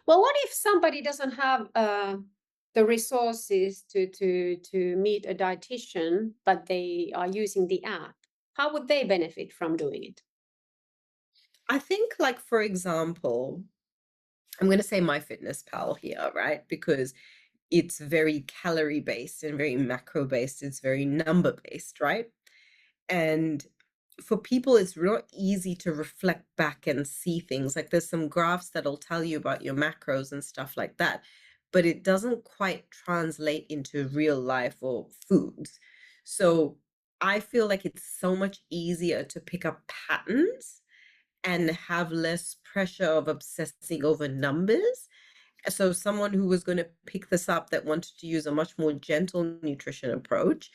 Well, what if somebody doesn't have the resources to meet a dietitian, but they are using the app? How would they benefit from doing it? I think, like, for example, I'm going to say MyFitnessPal here, right? Because it's very calorie based and very macro based. It's very number based, right? And for people, it's real easy to reflect back and see things. Like, there's some graphs that'll tell you about your macros and stuff like that, but it doesn't quite translate into real life or foods. So I feel like it's so much easier to pick up patterns and have less pressure of obsessing over numbers. So someone who was going to pick this up that wanted to use a much more gentle nutrition approach,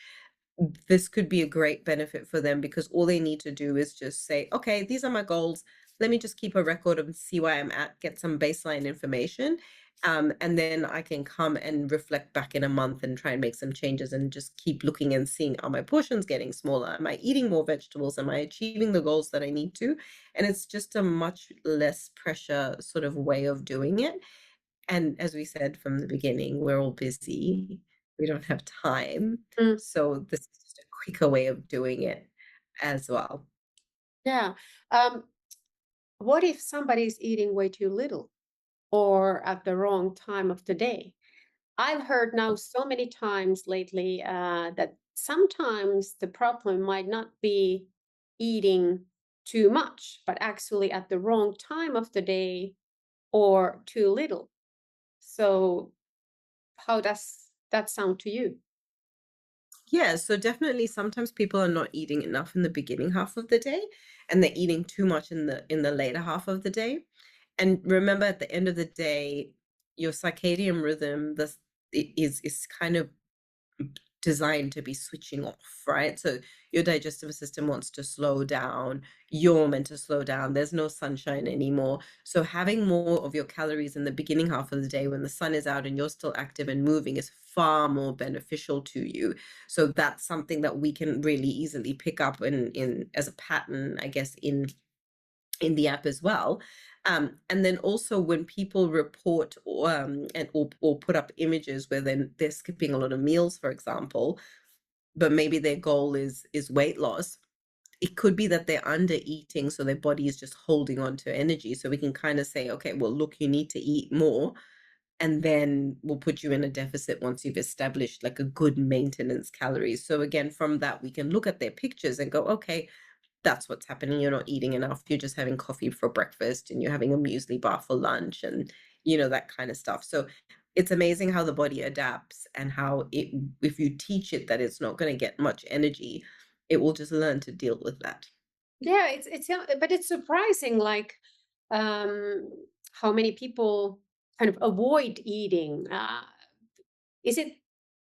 this could be a great benefit for them because all they need to do is just say, okay, these are my goals. Let me just keep a record and see where I'm at, get some baseline information. And then I can come and reflect back in a month and try and make some changes and just keep looking and seeing, are my portions getting smaller? Am I eating more vegetables? Am I achieving the goals that I need to? And it's just a much less pressure sort of way of doing it. And as we said from the beginning, we're all busy. We don't have time. Mm, So this is just a quicker way of doing it as well. yeah. Um, what if somebody's eating way too little or at the wrong time of the day? I've heard now so many times lately that sometimes the problem might not be eating too much, but actually at the wrong time of the day or too little. So, how does that sound to you? Yeah, so definitely sometimes people are not eating enough in the beginning half of the day and they're eating too much in the later half of the day. And remember at the end of the day, your circadian rhythm is kind of designed to be switching off, right? So your digestive system wants to slow down, you're meant to slow down, there's no sunshine anymore. So having more of your calories in the beginning half of the day when the sun is out and you're still active and moving is far more beneficial to you. So that's something that we can really easily pick up in as a pattern, I guess, in the app as well. And then also when people report or put up images where then they're skipping a lot of meals, for example, but maybe their goal is weight loss. It could be that they're under eating, so their body is just holding on to energy. So we can kind of say, okay, well, look, you need to eat more, and then we'll put you in a deficit once you've established like a good maintenance calories. So again, from that, we can look at their pictures and go, okay, that's what's happening. You're not eating enough. You're just having coffee for breakfast and you're having a muesli bar for lunch and that kind of stuff. So it's amazing how the body adapts and how it if you teach it that it's not going to get much energy, it will just learn to deal with that. Yeah, but it's surprising, like um, how many people kind of avoid eating. Is it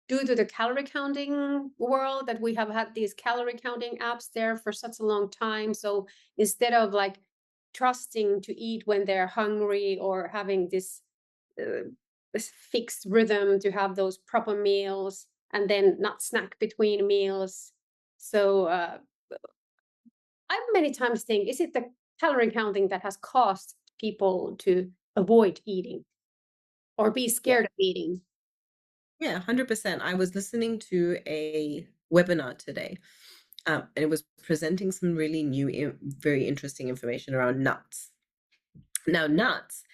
due to the calorie counting world that we have had these calorie counting apps there for such a long time? So instead of like trusting to eat when they're hungry or having uh, this fixed rhythm to have those proper meals and then not snack between meals. So I many times think, is it the calorie counting that has caused people to avoid eating or be Yeah. scared of eating? Yeah, 100%. I was listening to a webinar today, and it was presenting some really new, very interesting information around nuts. Now, nuts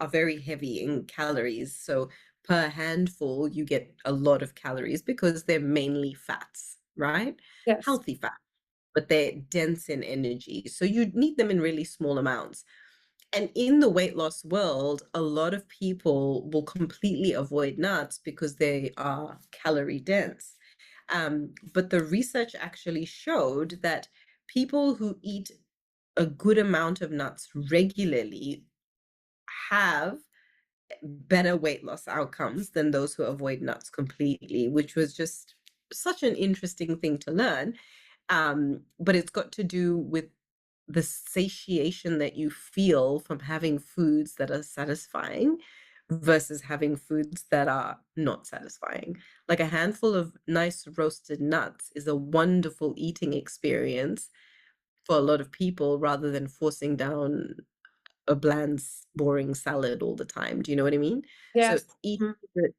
are very heavy in calories. So per handful, you get a lot of calories because they're mainly fats, right? Yes. Healthy fat, but they're dense in energy. So you need them in really small amounts. And in the weight loss world, a lot of people will completely avoid nuts because they are calorie dense. But the research actually showed that people who eat a good amount of nuts regularly have better weight loss outcomes than those who avoid nuts completely, which was just such an interesting thing to learn. But it's got to do with the satiation that you feel from having foods that are satisfying versus having foods that are not satisfying. Like a handful of nice roasted nuts is a wonderful eating experience for a lot of people rather than forcing down a bland, boring salad all the time. Do you know what I mean? So Yes. each Mhm.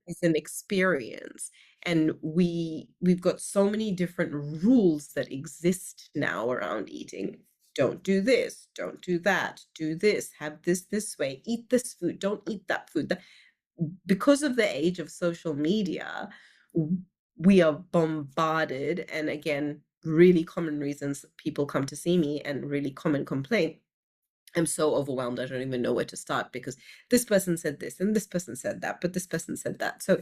is an experience, and we've got so many different rules that exist now around eating. Don't do this, don't do that, do this, have this way, eat this food, don't eat that food. Because of the age of social media, w- we are bombarded, and again, really common reasons people come to see me and really common complaint. I'm so overwhelmed. I don't even know where to start because this person said this and this person said that, but this person said that. So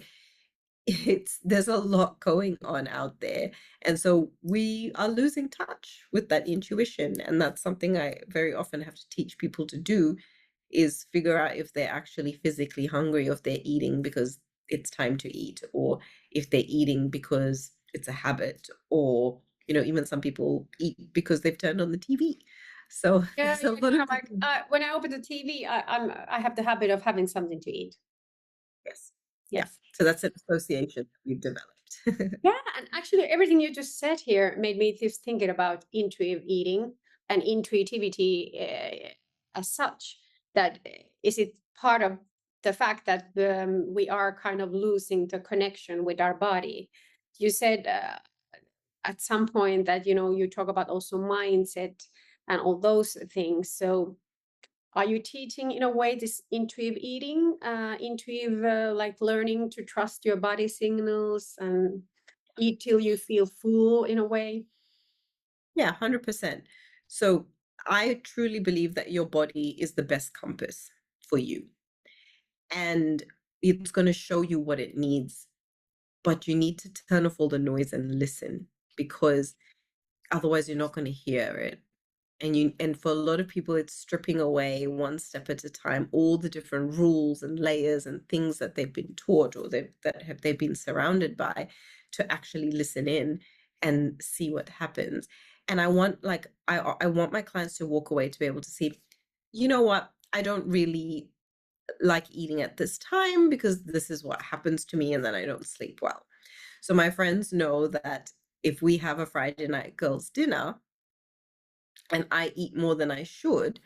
there's a lot going on out there. And so we are losing touch with that intuition. And that's something I very often have to teach people to do, is figure out if they're actually physically hungry, or if they're eating because it's time to eat, or if they're eating because it's a habit, or even some people eat because they've turned on the TV. So Yeah, there's a you're lot kind of of like different. when I open the TV, I have the habit of having something to eat. Yes. Yeah. Yes. So that's an association that we've developed. Yeah, and actually, everything you just said here made me just thinking about intuitive eating and intuitivity as such. That is it part of the fact that we are kind of losing the connection with our body. You said at some point that you talk about also mindset and all those things. So are you teaching in a way this intuitive eating, intuitive like learning to trust your body signals and eat till you feel full in a way? Yeah, 100%. So I truly believe that your body is the best compass for you, and it's going to show you what it needs, but you need to turn off all the noise and listen, because otherwise you're not going to hear it. And for a lot of people, it's stripping away one step at a time all the different rules and layers and things that they've been taught, or they've been surrounded by, to actually listen in and see what happens. And I want my clients to walk away to be able to see, you know what, I don't really like eating at this time because this is what happens to me, and then I don't sleep well. So my friends know that if we have a Friday night girls dinner and I eat more than I should,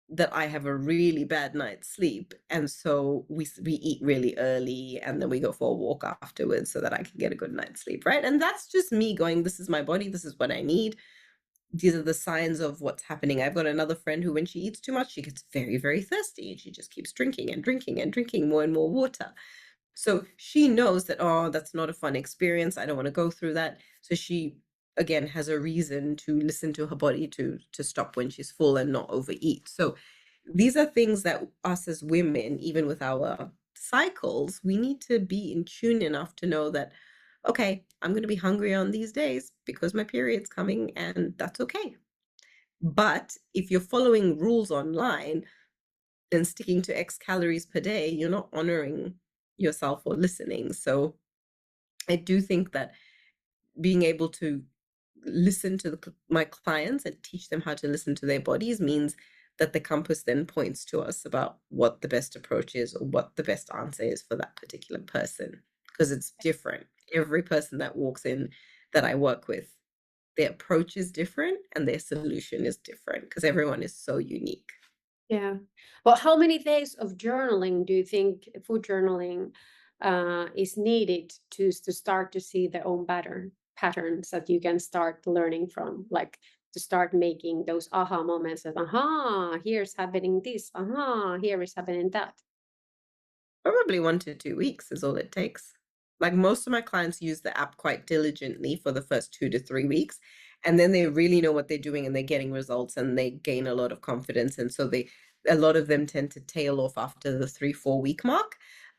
that I have a really bad night's sleep. And so we eat really early, and then we go for a walk afterwards so that I can get a good night's sleep, right? And that's just me going, this is my body, this is what I need. These are the signs of what's happening. I've got another friend who, when she eats too much, she gets very, very thirsty, and she just keeps drinking and drinking and drinking more and more water. So she knows that, oh, that's not a fun experience. I don't want to go through that. So she, again, has a reason to listen to her body to stop when she's full and not overeat. So these are things that us as women, even with our cycles, we need to be in tune enough to know that, okay, I'm going to be hungry on these days because my period's coming, and that's okay. But if you're following rules online and sticking to X calories per day, you're not honoring yourself or listening. So I do think that being able to listen to my clients and teach them how to listen to their bodies means that the compass then points to us about what the best approach is, or what the best answer is for that particular person, because it's different. Every person that walks in that I work with, their approach is different and their solution is different, because everyone is so unique. Yeah. Well, how many days of journaling do you think food journaling is needed to start to see their own patterns that you can start learning from, like to start making those aha moments of aha, here's happening this, aha, here is happening that. Probably 1 to 2 weeks is all it takes. Like, most of my clients use the app quite diligently for the first 2 to 3 weeks, and then they really know what they're doing, and they're getting results, and they gain a lot of confidence, and so they a lot of them tend to tail off after the 3, 4 week mark.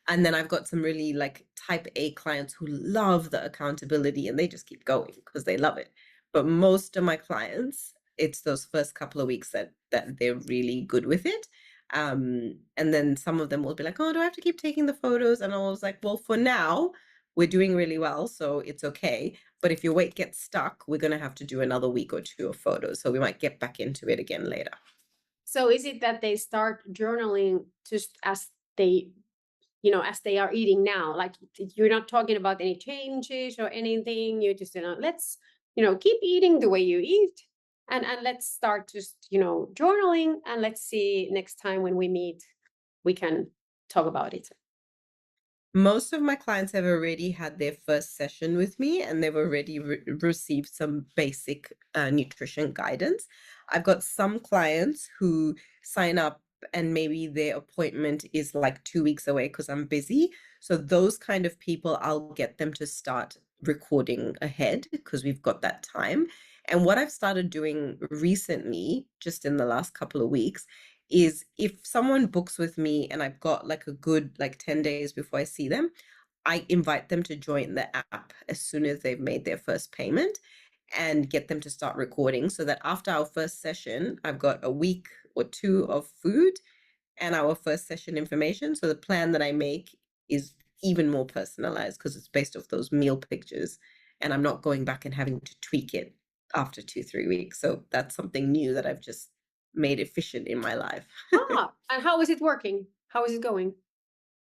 And then I've got some really, like, type A clients who love the accountability, and they just keep going because they love it. But most of my clients, it's those first couple of weeks that they're really good with it. And then some of them will be like, oh, do I have to keep taking the photos? And I was like, well, for now, we're doing really well, so it's okay. But if your weight gets stuck, we're going to have to do another week or two of photos. So we might get back into it again later. So is it that they start journaling just as they, as they are eating now? Like you're not talking about any changes or anything. You just, let's, keep eating the way you eat. and let's start just, journaling, and let's see next time when we meet, we can talk about it. Most of my clients have already had their first session with me and they've already received some basic nutrition guidance. I've got some clients who sign up and maybe their appointment is like 2 weeks away because I'm busy. So those kind of people, I'll get them to start recording ahead because we've got that time. And what I've started doing recently, just in the last couple of weeks, is if someone books with me and I've got like a good like 10 days before I see them, I invite them to join the app as soon as they've made their first payment and get them to start recording so that after our first session, I've got a week or two of food and our first session information. So the plan that I make is even more personalized because it's based off those meal pictures and I'm not going back and having to tweak it after 2, 3 weeks. So that's something new that I've just made efficient in my life. And how is it working? How is it going?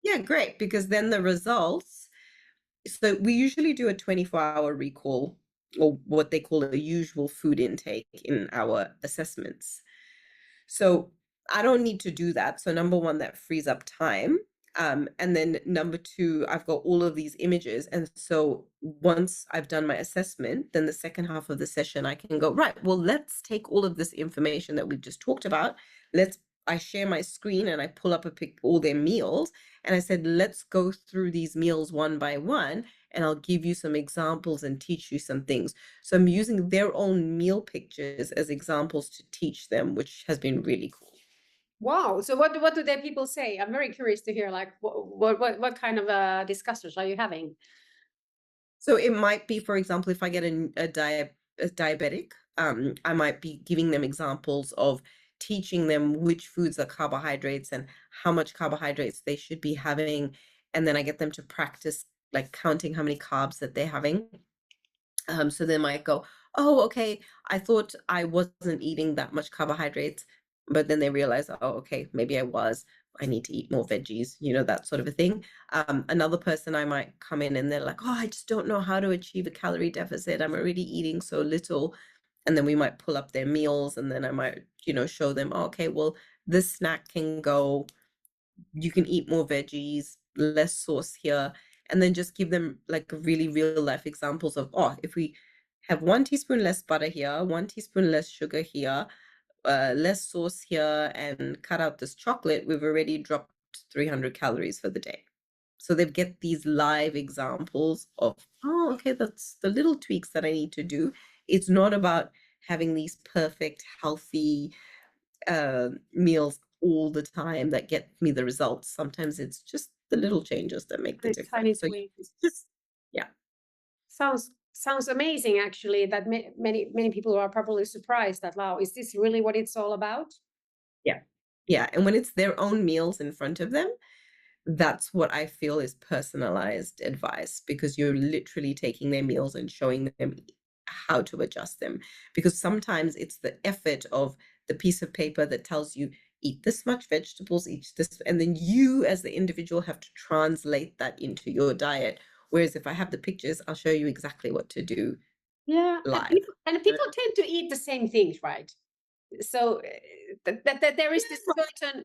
Yeah, great. Because then the results, so we usually do a 24-hour recall or what they call a usual food intake in our assessments. So I don't need to do that. So number one, that frees up time. And then number two, I've got all of these images. And so once I've done my assessment, then the second half of the session, I can go, right, well, let's take all of this information that we've just talked about. I share my screen and I pull up all their meals. And I said, let's go through these meals one by one. And I'll give you some examples and teach you some things. So I'm using their own meal pictures as examples to teach them, which has been really cool. Wow. So what do the people say? I'm very curious to hear, like, what kind of discussions are you having? So it might be, for example, if I get a diabetic, I might be giving them examples of teaching them which foods are carbohydrates and how much carbohydrates they should be having. And then I get them to practice like counting how many carbs that they're having. So they might go, oh, okay, I thought I wasn't eating that much carbohydrates, but then they realize, oh, okay, maybe I was. I need to eat more veggies, that sort of a thing. Another person I might come in and they're like, oh, I just don't know how to achieve a calorie deficit. I'm already eating so little. And then we might pull up their meals and then I might, show them, oh, okay, well, this snack can go, you can eat more veggies, less sauce here, and then just give them like really real life examples of, oh, if we have 1 teaspoon less butter here, 1 teaspoon less sugar here, less sauce here, and cut out this chocolate, we've already dropped 300 calories for the day. So they get these live examples of, oh, okay, that's the little tweaks that I need to do. It's not about having these perfect, healthy meals all the time that get me the results. Sometimes it's just the little changes that make the The tiny difference. So it's tweaks. just, yeah, Sounds amazing, actually. That many people are probably surprised that, wow, is this really what it's all about? yeah, yeah. And when it's their own meals in front of them, that's what I feel is personalized advice because you're literally taking their meals and showing them how to adjust them. Because sometimes it's the effort of the piece of paper that tells you eat this much vegetables, eat this, and then you as the individual have to translate that into your diet. Whereas if I have the pictures, I'll show you exactly what to do Yeah, and live. people tend to eat the same things, right? So that there is this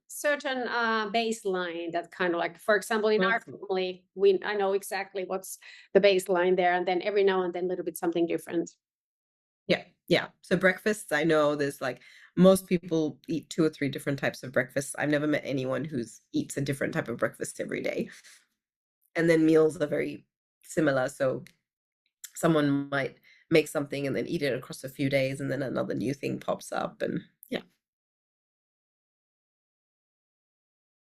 certain baseline that kind of, like, for example, in our Mostly. family, we I know exactly what's the baseline there, and then every now and then a little bit something different. Yeah, yeah. So breakfasts, I know there's like most people eat 2 or 3 different types of breakfasts. I've never met anyone who's eats a different type of breakfast every day. And then meals are very similar. So someone might make something and then eat it across a few days, and then another new thing pops up. And yeah.